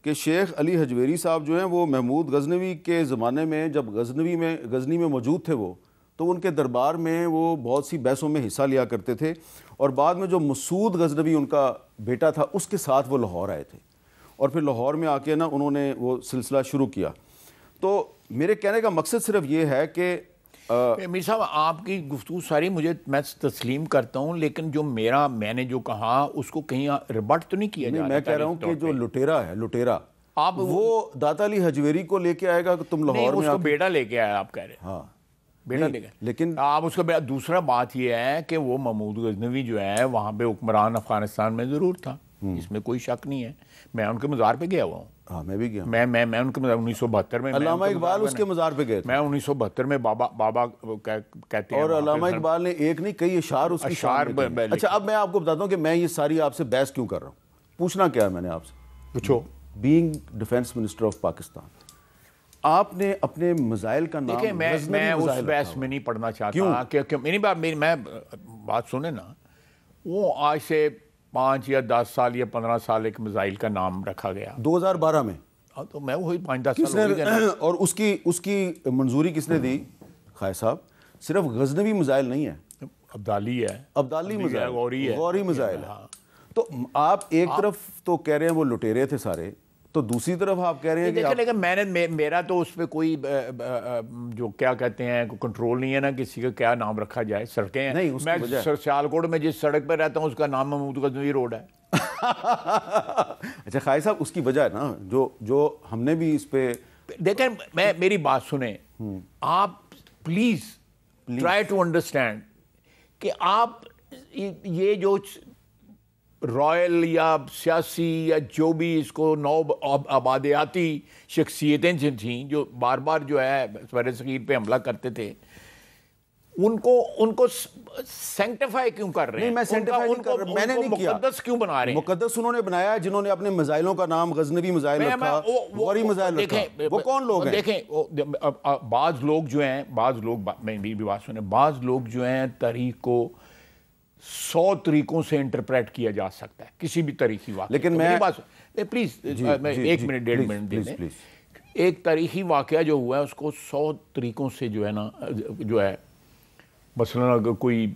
کہ شیخ علی حجویری صاحب جو ہیں وہ محمود غزنوی کے زمانے میں جب غزنی میں موجود تھے وہ، تو ان کے دربار میں وہ بہت سی بحثوں میں حصہ لیا کرتے تھے، اور بعد میں جو مسعود غزنوی ان کا بیٹا تھا اس کے ساتھ وہ لاہور آئے تھے، اور پھر لاہور میں آ کے انہوں نے وہ سلسلہ شروع کیا۔ تو میرے کہنے کا مقصد صرف یہ ہے کہ میر صاحب آپ کی گفتگو ساری میں تسلیم کرتا ہوں، لیکن جو میں نے جو کہا اس کو کہیں ریبٹ تو نہیں کیا جا رہا؟ میں کہہ رہا ہوں کہ جو لٹیرا ہے، لٹیرا وہ داتا علی حجویری کو لے کے آئے گا کہ تم لاہور میں، اس کو بیٹا لے کے آیا آپ کہہ رہے ہیں؟ ہاں بیٹا لے کے، لیکن آپ اس کا دوسرا بات یہ ہے کہ وہ محمود غزنوی جو ہے وہاں پہ حکمران افغانستان میں ضرور تھا، اس میں کوئی شک نہیں ہے، میں ان کے مزار پہ گیا ہوا ہوں۔ ہاں میں بھی گیا، میں ان کے مزار 1972 میں، علامہ اقبال اس کے مزار پہ گئے تھے، میں 1972 میں بابا کہتے ہیں، اور علامہ اقبال نے ایک نہیں کئی اشعار اس کی شان میں کیے۔ اچھا اب میں آپ کو بتاتا ہوں کہ میں یہ ساری آپ سے بحث کیوں کر رہا ہوں، پوچھنا کیا ہے میں نے آپ سے، پوچھو۔ Being defence minister of Pakistan, آپ نے اپنے میزائل کا نام، دیکھیں میں اس بحث میں نہیں پڑھنا چاہتا کہ میری بات سنیں نا، وہ آج سے 5 یا 10 سال یا 15 سال ایک میزائل کا نام رکھا گیا 2012 میں، تو میں وہی 5-10 سال ہو گئے، اور اس کی منظوری کس نے دی؟ خائے صاحب، صرف غزنوی میزائل نہیں ہے، ابدالی ہے، ابدالی میزائل، غوری میزائل ہے۔ تو آپ ایک طرف تو کہہ رہے ہیں وہ لٹیرے تھے سارے، تو دوسری طرف آپ کہہ رہے ہیں کہ لیکن میرا تو اس پہ کوئی جو کیا کہتے ہیں کنٹرول نہیں ہے نا کسی کا کیا نام رکھا جائے، سڑکیں ہیں، میں سیالکوٹ میں جس سڑک پہ رہتا ہوں اس کا نام محمود غزنوی روڈ ہے۔ اچھا خائے صاحب، اس کی وجہ ہے نا جو ہم نے بھی اس پہ، دیکھیں میری بات سنیں، آپ پلیز ٹرائی ٹو انڈرسٹینڈ کہ آپ یہ جو رائل یا سیاسی یا جو بھی اس کو نو آبادیاتی شخصیتیں تھیں جو بار بار جو ہے بر صغیر پہ حملہ کرتے تھے، ان کو سینکٹیفائی کیوں کر رہے ہیں؟ نہیں میں سینکٹیفائی نہیں کر رہا، میں نے نہیں کیا، مقدس کیوں بنا رہے ہیں؟ مقدس انہوں نے بنایا جنہوں نے اپنے میزائلوں کا نام غزنوی میزائل رکھا، غوری میزائل رکھا، وہ کون لوگ ہیں؟ دیکھیں بعض لوگ جو ہیں، میں بھی بات سنیں، بعض لوگ جو ہیں تاریخ کو 100 طریقوں سے انٹرپریٹ کیا جا سکتا ہے، کسی بھی تاریخی واقعہ، لیکن میں پلیز 1 منٹ 1.5 منٹ دے دیں۔ ایک تاریخی واقعہ جو ہوا ہے اس کو 100 طریقوں سے جو ہے نا، جو ہے مثلا اگر کوئی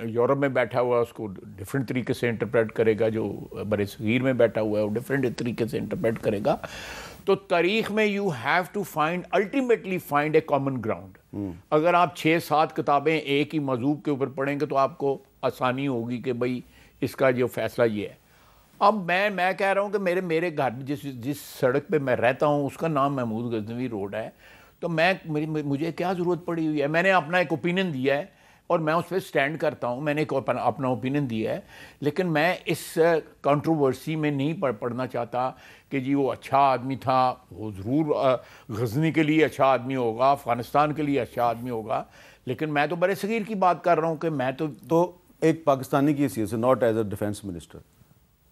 یورپ میں بیٹھا ہوا ہے اس کو ڈیفرنٹ طریقے سے انٹرپریٹ کرے گا، جو بر صغیر میں بیٹھا ہوا ہے وہ ڈیفرنٹ طریقے سے انٹرپریٹ کرے گا، تو تاریخ میں you have to find ultimately find a common ground. اگر آپ 6-7 کتابیں ایک ہی موضوع کے اوپر پڑھیں گے تو آپ کو آسانی ہوگی کہ بھئی اس کا جو فیصلہ یہ ہے۔ اب میں کہہ رہا ہوں کہ میرے گھر جس سڑک پہ میں رہتا ہوں اس کا نام محمود غزنوی روڈ ہے، تو مجھے کیا ضرورت پڑی ہوئی ہے؟ میں نے اپنا ایک اوپینین دیا ہے اور میں اس پہ سٹینڈ کرتا ہوں، میں نے اپنا اوپینین دیا ہے، لیکن میں اس کنٹروورسی میں نہیں پڑھنا چاہتا کہ جی وہ اچھا آدمی تھا، وہ ضرور غزنی کے لیے اچھا آدمی ہوگا، افغانستان کے لیے اچھا آدمی ہوگا، لیکن میں تو بر صغیر کی بات کر رہا ہوں کہ میں تو ایک پاکستانی کی حیثیت سے، not as a defence minister,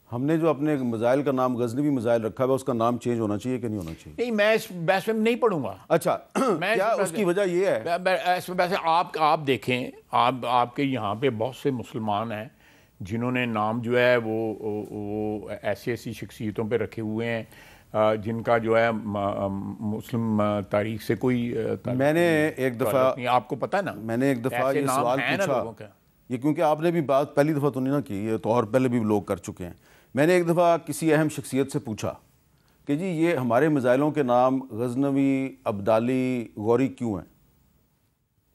ہم نے جو اپنے میزائل کا نام غزنوی میزائل رکھا ہے اس کا نام چینج ہونا چاہیے کہ نہیں ہونا چاہیے؟ نہیں، میں اس بحث میں نہیں پڑھوں گا۔ اچھا کیا اس کی وجہ یہ ہے؟ ویسے آپ دیکھیں، آپ کے یہاں پہ بہت سے مسلمان ہیں جنہوں نے نام جو ہے وہ ایسی شخصیتوں پہ رکھے ہوئے ہیں جن کا جو ہے مسلم تاریخ سے کوئی، میں نے ایک دفعہ، آپ کو پتہ نا، میں نے ایک دفعہ یہ سوال پوچھا، یہ کیونکہ آپ نے بھی بات پہلی دفعہ تو نہیں نہ کی، یہ تو اور پہلے بھی لوگ کر چکے ہیں، میں نے ایک دفعہ کسی اہم شخصیت سے پوچھا کہ جی یہ ہمارے میزائلوں کے نام غزنوی، ابدالی، غوری کیوں ہیں؟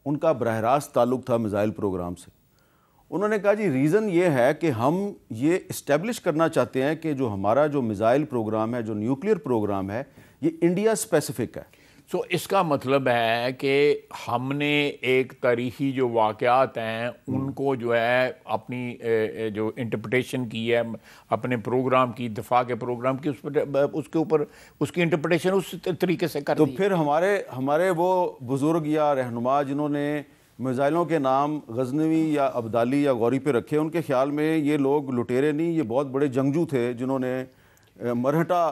ان کا براہ راست تعلق تھا میزائل پروگرام سے۔ انہوں نے کہا جی ریزن یہ ہے کہ ہم یہ اسٹیبلش کرنا چاہتے ہیں کہ جو ہمارا جو میزائل پروگرام ہے، جو نیوکلیئر پروگرام ہے، یہ انڈیا اسپیسیفک ہے۔ سو اس کا مطلب ہے کہ ہم نے ایک تاریخی جو واقعات ہیں ان کو جو ہے اپنی جو انٹرپریٹیشن کی ہے اپنے پروگرام کی، دفاع کے پروگرام کی، اس کے اوپر اس کی انٹرپریٹیشن اس طریقے سے کر دی۔ تو پھر ہمارے وہ بزرگ یا رہنما جنہوں نے میزائلوں کے نام غزنوی یا ابدالی یا غوری پہ رکھے، ان کے خیال میں یہ لوگ لٹیرے نہیں، یہ بہت بڑے جنگجو تھے جنہوں نے مرہٹا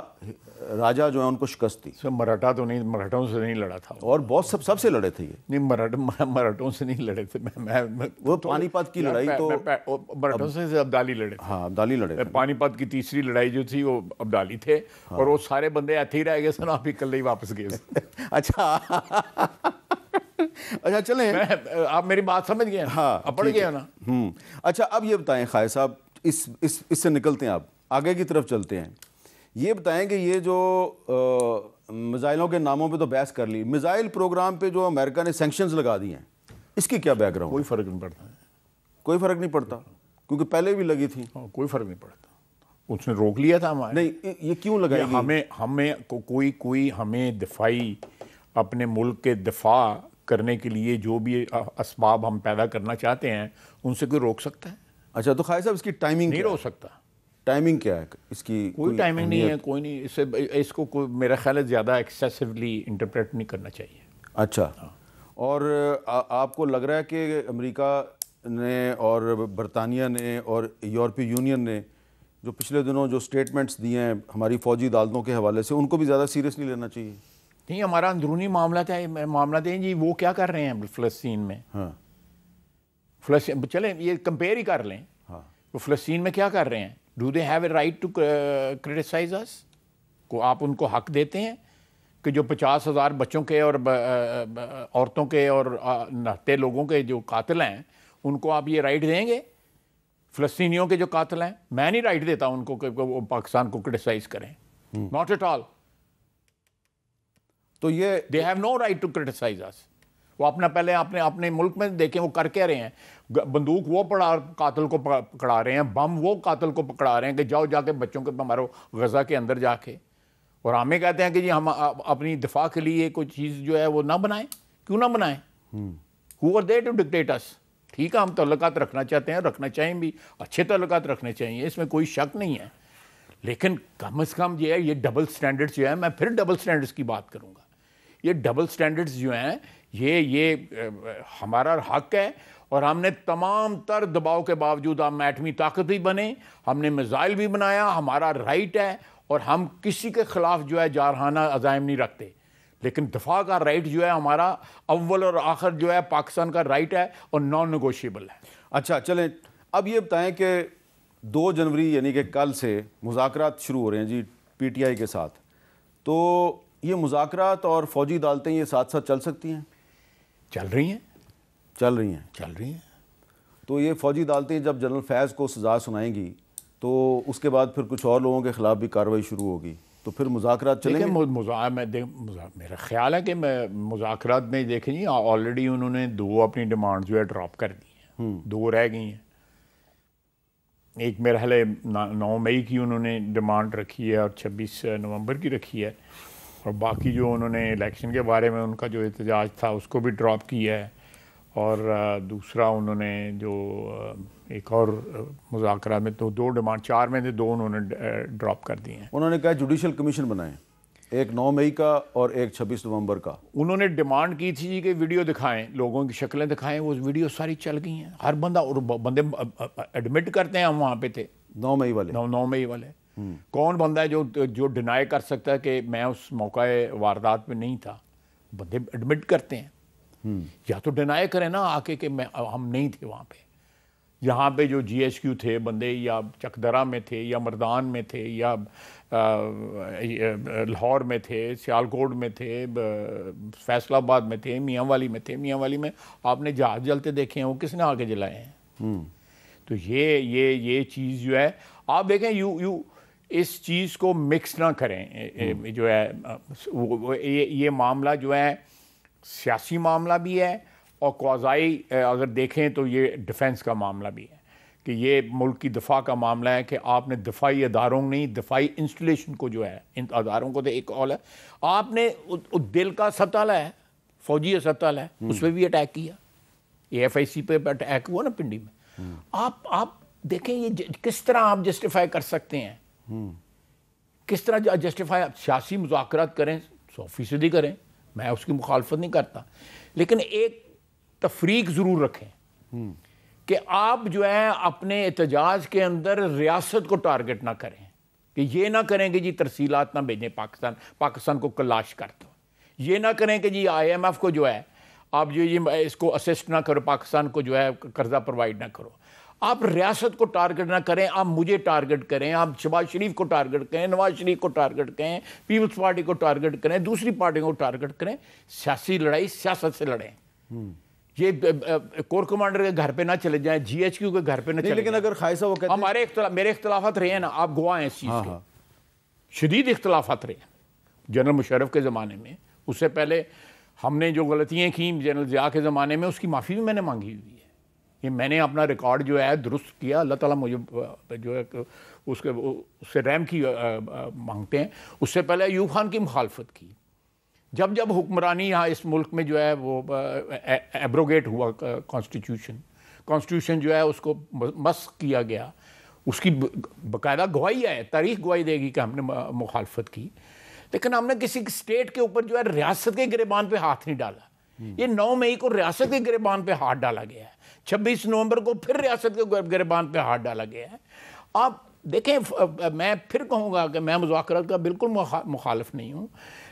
راجا جو ہے ان کو شکست دی۔ مرہٹا تو نہیں، مرہٹوں سے نہیں لڑا تھا، اور بہت سب سے لڑے تھے یہ، نہیں مرہٹوں سے نہیں لڑے تھے، وہ پانی پت کی لڑائی تو مرہٹوں سے ابدالی لڑے تھے۔ ہاں ابدالی لڑے تھے، پانی پت کی تیسری لڑائی جو تھی وہ ابدالی تھے، اور وہ سارے بندے ایتھے ہی رہ گئے سن، آپ ہی کل ہی واپس گئے۔ اچھا چلیں، آپ میری بات سمجھ گئے؟ ہاں پڑھ گئے نا۔ اچھا اب یہ بتائیں خائے صاحب، اس سے نکلتے ہیں، آپ آگے کی طرف چلتے ہیں۔ یہ بتائیں کہ یہ جو میزائلوں کے ناموں پہ تو بحث کر لی, میزائل پروگرام پہ جو امریکہ نے سینکشنز لگا دی ہیں, اس کی کیا بیک گراؤنڈ؟ کوئی فرق نہیں پڑتا. کوئی فرق نہیں پڑتا کیونکہ پہلے بھی لگی تھی. کوئی فرق نہیں پڑتا, اس نے روک لیا تھا ہمارے. نہیں, یہ کیوں لگائی گئی؟ ہمیں کوئی ہمیں دفاعی اپنے ملک کے دفاع کرنے کے لیے جو بھی اسباب ہم پیدا کرنا چاہتے ہیں ان سے کوئی روک سکتا ہے؟ اچھا, تو خالد صاحب اس کی ٹائمنگ نہیں روک سکتا. ٹائمنگ کیا ہے اس کی؟ کوئی ٹائمنگ نہیں ہے, کوئی نہیں. اس کو میرا خیال ہے زیادہ ایکسیسولی انٹرپریٹ نہیں کرنا چاہیے. اچھا, اور آپ کو لگ رہا ہے کہ امریکہ نے اور برطانیہ نے اور یورپی یونین نے جو پچھلے دنوں جو سٹیٹمنٹس دیے ہیں ہماری فوجی عدالتوں کے حوالے سے, ان کو بھی زیادہ سیریس نہیں لینا چاہیے؟ نہیں, ہمارا اندرونی معاملات ہیں جی. وہ کیا کر رہے ہیں فلسطین میں؟ ہاں, چلیں یہ کمپیئر ہی کر لیں. ہاں, وہ فلسطین میں کیا کر رہے ہیں؟ Do they have a right to criticize us? کو آپ ان کو حق دیتے ہیں کہ جو 50,000 بچوں کے اور عورتوں کے اور نہتے لوگوں کے جو قاتل ہیں ان کو آپ یہ رائٹ دیں گے؟ فلسطینیوں کے جو قاتل ہیں, میں نہیں رائٹ دیتا ان کو کہ وہ پاکستان کو کرٹیسائز کریں. Not at all. تو یہ they have no right to criticize us. وہ اپنے اپنے ملک میں دیکھیں وہ کر کے رہے ہیں. بندوق وہ قاتل کو پکڑا رہے ہیں, بم وہ قاتل کو پکڑا رہے ہیں کہ جاؤ جا کے بچوں کے مارو غزہ کے اندر جا کے. اور ہمیں کہتے ہیں کہ جی ہم اپنی دفاع کے لیے کوئی چیز جو ہے وہ نہ بنائیں. کیوں نہ بنائیں؟ who are they to dictate us؟ ٹھیک ہے, ہم تعلقات رکھنا چاہتے ہیں, رکھنا چاہیں بھی, اچھے تعلقات رکھنے چاہیے, اس میں کوئی شک نہیں ہے. لیکن کم از کم جو ہے یہ ڈبل سٹینڈرڈز جو ہے, میں پھر ڈبل سٹینڈرڈز کی بات کروں گا. یہ ڈبل سٹینڈرڈز جو ہیں یہ ہمارا حق ہے, اور ہم نے تمام تر دباؤ کے باوجود ہم ایٹمی طاقت بھی بنے, ہم نے میزائل بھی بنایا, ہمارا رائٹ ہے, اور ہم کسی کے خلاف جو ہے جارحانہ عزائم نہیں رکھتے. لیکن دفاع کا رائٹ جو ہے ہمارا اول اور آخر جو ہے پاکستان کا رائٹ ہے اور نان نیگوشیبل ہے. اچھا چلیں, اب یہ بتائیں کہ 2 جنوری یعنی کہ کل سے مذاکرات شروع ہو رہے ہیں جی پی ٹی آئی کے ساتھ, تو یہ مذاکرات اور فوجی عدالتیں یہ ساتھ ساتھ چل سکتی ہیں؟ چل رہی ہیں. چل رہی ہیں. تو یہ فوجی عدالتیں جب جنرل فیض کو سزا سنائیں گی تو اس کے بعد پھر کچھ اور لوگوں کے خلاف بھی کارروائی شروع ہوگی, تو پھر مذاکرات چلیں گے؟ میرا خیال ہے کہ مذاکرات میں دیکھیں جی آلریڈی انہوں نے 2 اپنی ڈیمانڈ جو ہے ڈراپ کر دی ہیں, 2 رہ گئی ہیں. ایک میرا خیال ہے 9 مئی کی انہوں نے ڈیمانڈ رکھی ہے اور 26 نومبر کی رکھی ہے, اور باقی جو انہوں نے الیکشن کے بارے میں ان کا جو احتجاج تھا اس کو بھی ڈراپ کیا ہے. اور دوسرا انہوں نے جو ایک اور مذاکرات میں تو 2 ڈیمانڈ 4 میں سے 2 انہوں نے ڈراپ کر دی ہیں. انہوں نے کہا جوڈیشل کمیشن بنائیں, ایک 9 مئی کا اور ایک 26 نومبر کا. انہوں نے ڈیمانڈ کی تھی کہ ویڈیو دکھائیں, لوگوں کی شکلیں دکھائیں, وہ ویڈیو ساری چل گئی ہیں. ہر بندے ایڈمٹ کرتے ہیں ہم وہاں پہ تھے 9 مئی والے. 9 مئی والے. کون بندہ ہے جو ڈینائی کر سکتا ہے کہ میں اس موقع واردات میں نہیں تھا؟ بندے ایڈمٹ کرتے ہیں. یا تو ڈینائی کریں نا آ کے کہ ہم نہیں تھے وہاں پہ. یہاں پہ جو جی ایچ کیو تھے بندے, یا چکدرہ میں تھے, یا مردان میں تھے, یا لاہور میں تھے, سیالکوٹ میں تھے, فیصل آباد میں تھے, میاں والی میں تھے. میاں والی میں آپ نے جہاز جلتے دیکھے ہیں, وہ کس نے آگے جلائے ہیں؟ تو یہ چیز جو ہے آپ دیکھیں اس چیز کو مکس نہ کریں. جو ہے یہ معاملہ جو ہے سیاسی معاملہ بھی ہے, اور قوضائی اگر دیکھیں تو یہ ڈیفنس کا معاملہ بھی ہے, کہ یہ ملک کی دفاع کا معاملہ ہے کہ آپ نے دفاعی اداروں نہیں, دفاعی انسٹالیشن کو جو ہے, ان اداروں کو تو ایک اول ہے, آپ نے دل کا اسپتال ہے, فوجی اسپتال ہے, اس پہ بھی اٹیک کیا. اے ایف آئی سی پہ اٹیک ہوا نا پنڈی میں. آپ دیکھیں یہ کس طرح آپ جسٹیفائی کر سکتے ہیں, کس طرح جسٹیفائی. سیاسی مذاکرات کریں 100% کریں, میں اس کی مخالفت نہیں کرتا, لیکن ایک تفریق ضرور رکھیں کہ آپ جو ہے اپنے احتجاج کے اندر ریاست کو ٹارگٹ نہ کریں, کہ یہ نہ کریں کہ جی ترسیلات نہ بھیجیں پاکستان کو کلاش کر دو. یہ نہ کریں کہ جی آئی ایم ایف کو جو ہے آپ جو اس کو اسسٹ نہ کرو, پاکستان کو جو ہے قرضہ پرووائڈ نہ کرو. آپ ریاست کو ٹارگٹ نہ کریں, آپ مجھے ٹارگٹ کریں, آپ شہباز شریف کو ٹارگٹ کریں, نواز شریف کو ٹارگٹ کریں, پیپلز پارٹی کو ٹارگٹ کریں, دوسری پارٹیوں کو ٹارگٹ کریں. سیاسی لڑائی سیاست سے لڑیں. یہ کور کمانڈر کے گھر پہ نہ چلے جائیں, جی ایچ کیو کے گھر پہ نہ چلے. لیکن اگر خائصہ وہ کہتے ہیں میرے اختلافات رہے ہیں نا, آپ گواہ ہیں اس چیز کے. شدید اختلافات رہے ہیں جنرل مشرف کے زمانے میں. اس سے پہلے ہم نے جو غلطیاں کیں جنرل ضیاء کے زمانے میں اس کی معافی بھی میں نے مانگی ہوئی ہے. یہ میں نے اپنا ریکارڈ جو ہے درست کیا. اللہ تعالیٰ مجھے جو ہے اس سے رحم کی مانگتے ہیں. اس سے پہلے ایوب خان کی مخالفت کی. جب جب حکمرانی یہاں اس ملک میں جو ہے وہ ایبروگیٹ ہوا کانسٹیٹیوشن جو ہے اس کو مسخ کیا گیا, اس کی باقاعدہ گواہی ہے, تاریخ گواہی دے گی کہ ہم نے مخالفت کی, لیکن ہم نے کسی اسٹیٹ کے اوپر جو ہے ریاست کے گریبان پہ ہاتھ نہیں ڈالا. یہ 9 مئی کو ریاست کے گریبان پہ ہاتھ ڈالا گیا ہے, 26 نومبر کو پھر ریاست کے گریبان پہ ہاتھ ڈالا گیا ہے. آپ دیکھیں, میں پھر کہوں گا کہ میں مذاکرات کا بالکل مخالف نہیں ہوں,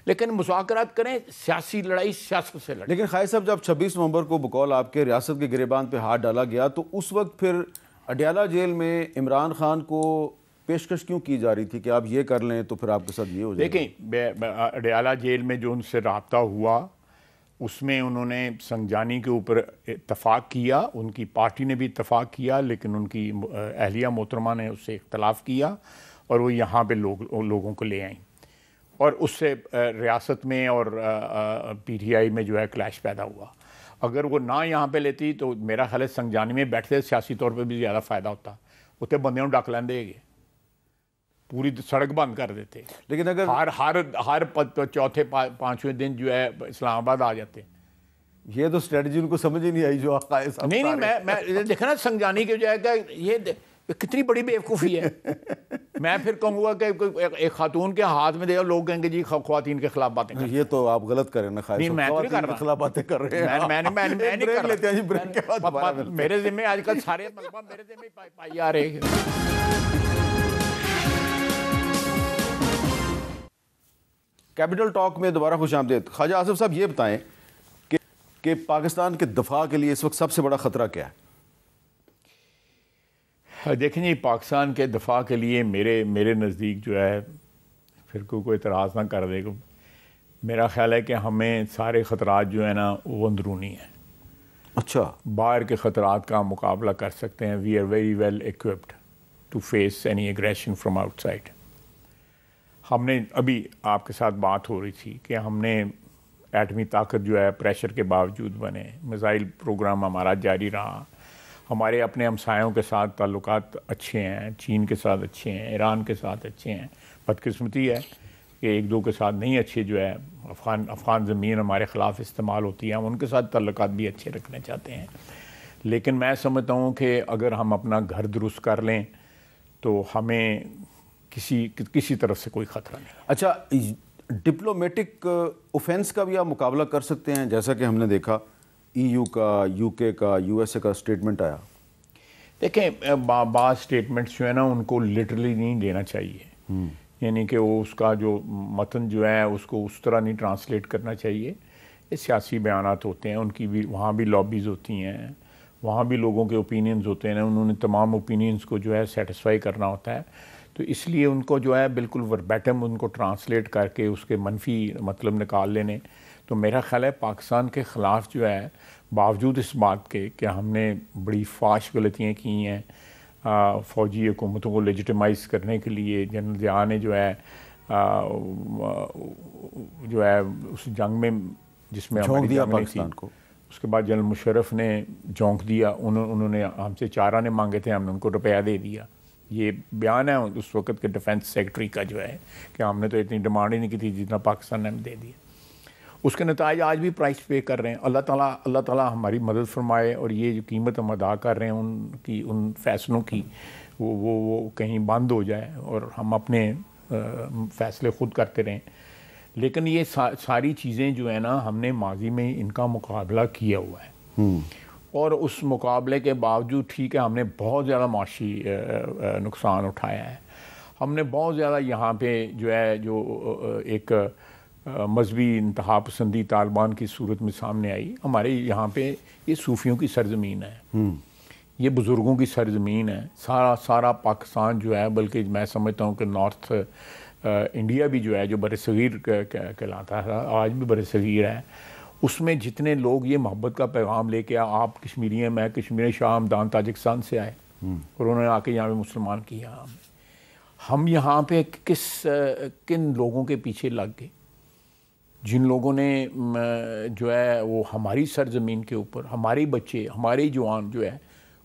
لیکن مذاکرات کریں, سیاسی لڑائی سیاست سے لڑیں. لیکن خالد صاحب جب 26 نومبر کو بقول آپ کے ریاست کے گریبان پہ ہاتھ ڈالا گیا تو اس وقت پھر اڈیالہ جیل میں عمران خان کو پیشکش کیوں کی جا رہی تھی کہ آپ یہ کر لیں تو پھر آپ کے ساتھ یہ ہو جائے؟ دیکھیں, اڈیالہ جیل میں جو ان سے رابطہ ہوا اس میں انہوں نے سنجانی کے اوپر اتفاق کیا, ان کی پارٹی نے بھی اتفاق کیا, لیکن ان کی اہلیہ محترمہ نے اس سے اختلاف کیا اور وہ یہاں پہ لوگوں کو لے آئیں, اور اس سے ریاست میں اور پی ٹی آئی میں جو ہے کلیش پیدا ہوا. اگر وہ نہ یہاں پہ لیتی تو میرا خیال ہے سنجانی میں بیٹھتے سیاسی طور پہ بھی زیادہ فائدہ ہوتا. اتنے بندیوں ڈک لیندے گے, پوری سڑک بند کر دیتے. لیکن اگر ہر چوتھے 5ویں دن جو ہے اسلام آباد آ جاتے. یہ تو اسٹریٹجی ان کو سمجھ ہی نہیں آئی جو قائد صاحب. نہیں, میں دیکھا نا سنجانی کی جو ہے کہ یہ کتنی بڑی بیوقوفی ہے. میں پھر کہوں گا کہ ایک خاتون کے ہاتھ میں دے لوگ کہیں گے جی خواتین کے خلاف باتیں کریں. یہ تو آپ غلط کریں نا خالد صاحب, خواتین کے خلاف باتیں کر رہے ہیں. میں نہیں کر لیتے ہیں جی, بریک کے بعد دوبارہ ملتے ہیں. میرے ذمہ آج کل سارے ملبہ میرے ذمہ پائی آ رہے ہیں. کیپٹل ٹاک میں دوبارہ خوش آمدید. خواجہ آصف صاحب یہ بتائیں کہ پاکستان کے دفاع کے لیے اس وقت سب سے بڑا خطرہ کیا ہے؟ دیکھیں جی, پاکستان کے دفاع کے لیے میرے نزدیک جو ہے, پھر کوئی اعتراض نہ کر دے گا, میرا خیال ہے کہ ہمیں سارے خطرات جو ہیں نا وہ اندرونی ہیں. اچھا, باہر کے خطرات کا مقابلہ کر سکتے ہیں. We are very well equipped to face any aggression from outside. ہم نے ابھی آپ کے ساتھ بات ہو رہی تھی کہ ہم نے ایٹمی طاقت جو ہے پریشر کے باوجود بنے, میزائل پروگرام ہمارا جاری رہا, ہمارے اپنے ہمسایوں کے ساتھ تعلقات اچھے ہیں, چین کے ساتھ اچھے ہیں, ایران کے ساتھ اچھے ہیں. بدقسمتی ہے کہ ایک دو کے ساتھ نہیں اچھے جو ہے, افغان زمین ہمارے خلاف استعمال ہوتی ہے, ہم ان کے ساتھ تعلقات بھی اچھے رکھنا چاہتے ہیں. لیکن میں سمجھتا ہوں کہ اگر ہم اپنا گھر درست کر لیں تو ہمیں کسی طرف سے کوئی خطرہ نہیں. اچھا, ڈپلومیٹک اوفینس کا بھی آپ مقابلہ کر سکتے ہیں, جیسا کہ ہم نے دیکھا ای یو کا, یو کے کا, یو ایس اے کا اسٹیٹمنٹ آیا. دیکھیں, بعض اسٹیٹمنٹس جو ہے نا ان کو لٹرلی نہیں لینا چاہیے. یعنی کہ وہ اس کا جو متن جو ہے اس کو اس طرح نہیں ٹرانسلیٹ کرنا چاہیے. یہ سیاسی بیانات ہوتے ہیں, ان کی بھی وہاں بھی لابیز ہوتی ہیں, وہاں بھی لوگوں کے اوپینینز ہوتے ہیں, انہوں نے تمام اوپینینز کو جو ہے سیٹسفائی کرنا ہوتا ہے. تو اس لیے ان کو جو ہے بالکل وربیٹم ان کو ٹرانسلیٹ کر کے اس کے منفی مطلب نکال لینے. تو میرا خیال ہے پاکستان کے خلاف جو ہے, باوجود اس بات کے کہ ہم نے بڑی فاش غلطیاں کی ہیں فوجی حکومتوں کو لیجیٹیمائز کرنے کے لیے, جنرل ضیاء نے جو ہے اس جنگ میں جس میں جھونک دیا پاکستان کو, اس کے بعد جنرل مشرف نے جھونک دیا, انہوں نے ہم سے 4 آنے مانگے تھے, ہم نے ان کو روپیہ دے دیا. یہ بیان ہے اس وقت کے ڈیفنس سیکرٹری کا جو ہے کہ ہم نے تو اتنی ڈیمانڈ ہی نہیں کی تھی جتنا پاکستان نے ہمیں دے دیا. اس کے نتائج آج بھی پرائس پے کر رہے ہیں. اللہ تعالیٰ ہماری مدد فرمائے اور یہ جو قیمت ہم ادا کر رہے ہیں ان فیصلوں کی وہ کہیں بند ہو جائے اور ہم اپنے فیصلے خود کرتے رہیں. لیکن یہ ساری چیزیں جو ہیں نا ہم نے ماضی میں ان کا مقابلہ کیا ہوا ہے, اور اس مقابلے کے باوجود ٹھیک ہے ہم نے بہت زیادہ معاشی نقصان اٹھایا ہے. ہم نے بہت زیادہ یہاں پہ جو ہے جو ایک مذہبی انتہا پسندی طالبان کی صورت میں سامنے آئی. ہمارے یہاں پہ یہ صوفیوں کی سرزمین ہے, یہ بزرگوں کی سرزمین ہے. سارا پاکستان جو ہے, بلکہ میں سمجھتا ہوں کہ نارتھ انڈیا بھی جو ہے جو برصغیر کہلاتا ہے, آج بھی برصغیر ہے, اس میں جتنے لوگ یہ محبت کا پیغام لے کے آپ کشمیری ہیں, میں کشمیر شاہ ہمدان تاجکستان سے آئے اور انہوں نے آ کے یہاں پہ مسلمان کیا. ہم یہاں پہ کن لوگوں کے پیچھے لگ گئے جن لوگوں نے جو ہے وہ ہماری سرزمین کے اوپر ہمارے بچے ہمارے جوان جو ہے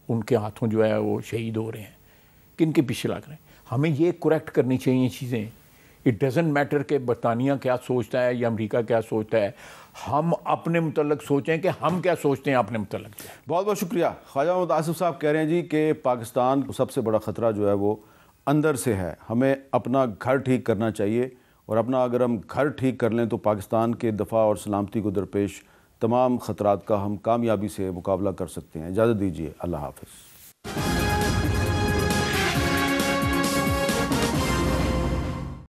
ان کے ہاتھوں جو ہے وہ شہید ہو رہے ہیں، کن کے پیچھے لگ رہے ہیں؟ ہمیں یہ کریکٹ کرنی چاہیے چیزیں. اٹ ڈزنٹ میٹر کہ برطانیہ کیا سوچتا ہے یا امریکہ کیا سوچتا ہے، ہم اپنے متعلق سوچیں کہ ہم کیا سوچتے ہیں اپنے متعلق. بہت بہت شکریہ. خواجہ محمد آصف صاحب کہہ رہے ہیں جی کہ پاکستان کو سب سے بڑا خطرہ جو ہے وہ اندر سے ہے، ہمیں اپنا گھر ٹھیک کرنا چاہیے، اور اپنا اگر ہم گھر ٹھیک کر لیں تو پاکستان کے دفاع اور سلامتی کو درپیش تمام خطرات کا ہم کامیابی سے مقابلہ کر سکتے ہیں. اجازت دیجیے، اللہ حافظ.